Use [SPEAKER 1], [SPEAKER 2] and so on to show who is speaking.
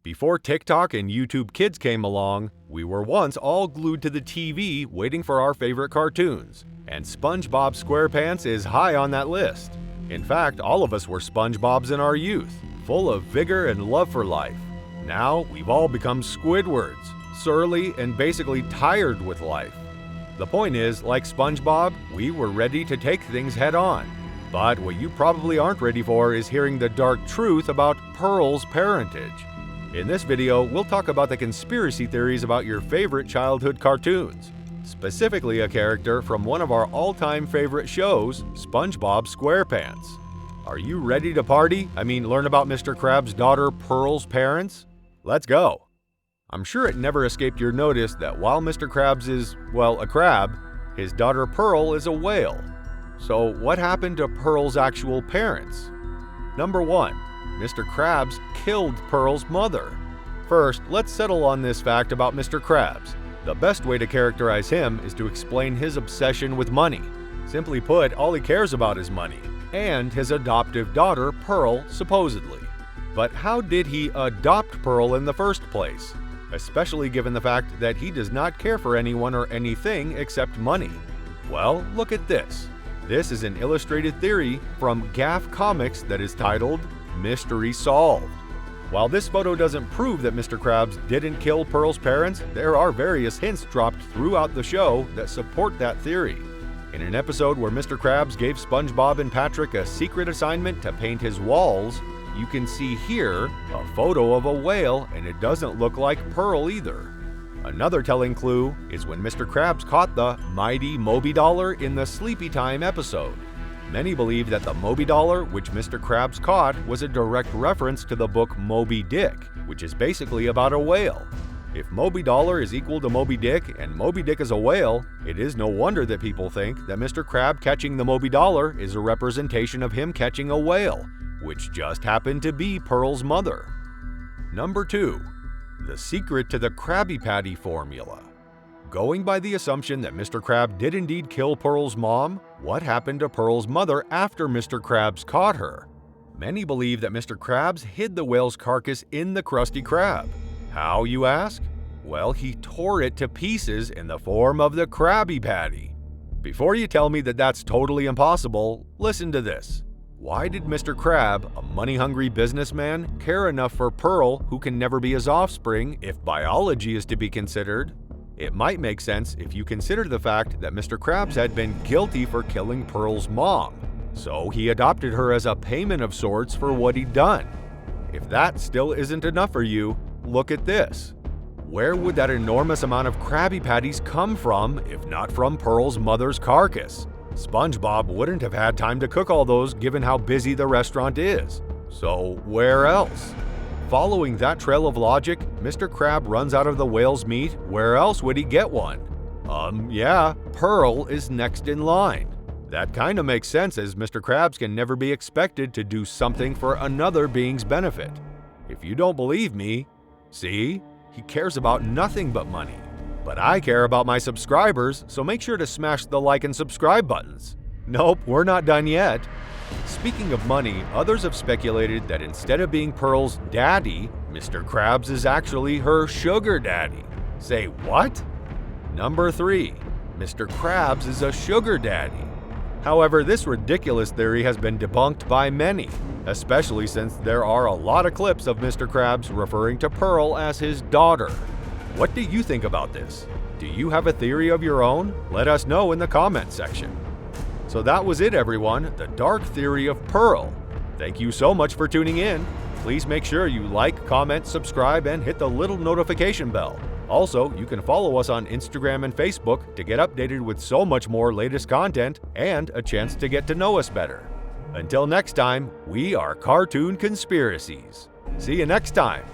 [SPEAKER 1] Before TikTok and YouTube Kids came along, we were once all glued to the TV waiting for our favorite cartoons, and SpongeBob SquarePants is high on that list. In fact, all of us were SpongeBobs in our youth, full of vigor and love for life. Now, we've all become Squidwards, surly and basically tired with life. The point is, like SpongeBob, we were ready to take things head on. But what you probably aren't ready for is hearing the dark truth about Pearl's parentage. In this video, we'll talk about the conspiracy theories about your favorite childhood cartoons, specifically a character from one of our all-time favorite shows, SpongeBob SquarePants. Are you ready to party? Learn about Mr. Krabs' daughter Pearl's parents? Let's go! I'm sure it never escaped your notice that while Mr. Krabs is, well, a crab, his daughter Pearl is a whale. So what happened to Pearl's actual parents? Number 1. Mr. Krabs killed Pearl's mother. First, let's settle on this fact about Mr. Krabs. The best way to characterize him is to explain his obsession with money. Simply put, all he cares about is money, and his adoptive daughter, Pearl, supposedly. But how did he adopt Pearl in the first place? Especially given the fact that he does not care for anyone or anything except money. Well, look at this. This is an illustrated theory from Gaff Comics that is titled Mystery Solved. While this photo doesn't prove that Mr. Krabs didn't kill Pearl's parents, there are various hints dropped throughout the show that support that theory. In an episode where Mr. Krabs gave SpongeBob and Patrick a secret assignment to paint his walls, you can see here a photo of a whale, and it doesn't look like Pearl either. Another telling clue is when Mr. Krabs caught the mighty Moby Dollar in the Sleepy Time episode. Many believe that the Moby Dollar, which Mr. Krabs caught, was a direct reference to the book Moby Dick, which is basically about a whale. If Moby Dollar is equal to Moby Dick and Moby Dick is a whale, it is no wonder that people think that Mr. Krab catching the Moby Dollar is a representation of him catching a whale, which just happened to be Pearl's mother. Number 2. The secret to the Krabby Patty formula. Going by the assumption that Mr. Krab did indeed kill Pearl's mom, what happened to Pearl's mother after Mr. Krabs caught her? Many believe that Mr. Krabs hid the whale's carcass in the Krusty Krab. How, you ask? Well, he tore it to pieces in the form of the Krabby Patty. Before you tell me that that's totally impossible, listen to this. Why did Mr. Krab, a money-hungry businessman, care enough for Pearl, who can never be his offspring, if biology is to be considered? It might make sense if you consider the fact that Mr. Krabs had been guilty for killing Pearl's mom, so he adopted her as a payment of sorts for what he'd done. If that still isn't enough for you, look at this. Where would that enormous amount of Krabby Patties come from if not from Pearl's mother's carcass? SpongeBob wouldn't have had time to cook all those given how busy the restaurant is. So where else? Following that trail of logic, Mr. Krab runs out of the whale's meat. Where else would he get one? Yeah, Pearl is next in line. That kinda makes sense, as Mr. Krabs can never be expected to do something for another being's benefit. If you don't believe me, see? He cares about nothing but money. But I care about my subscribers, so make sure to smash the like and subscribe buttons. Nope, we're not done yet. Speaking of money, others have speculated that instead of being Pearl's daddy, Mr. Krabs is actually her sugar daddy. Say what? Number 3. Mr. Krabs is a sugar daddy. However, this ridiculous theory has been debunked by many, especially since there are a lot of clips of Mr. Krabs referring to Pearl as his daughter. What do you think about this? Do you have a theory of your own? Let us know in the comments section. So that was it, everyone, the dark theory of Pearl. Thank you so much for tuning in. Please make sure you like, comment, subscribe, and hit the little notification bell. Also, you can follow us on Instagram and Facebook to get updated with so much more latest content and a chance to get to know us better. Until next time, we are Cartoon Conspiracies. See you next time.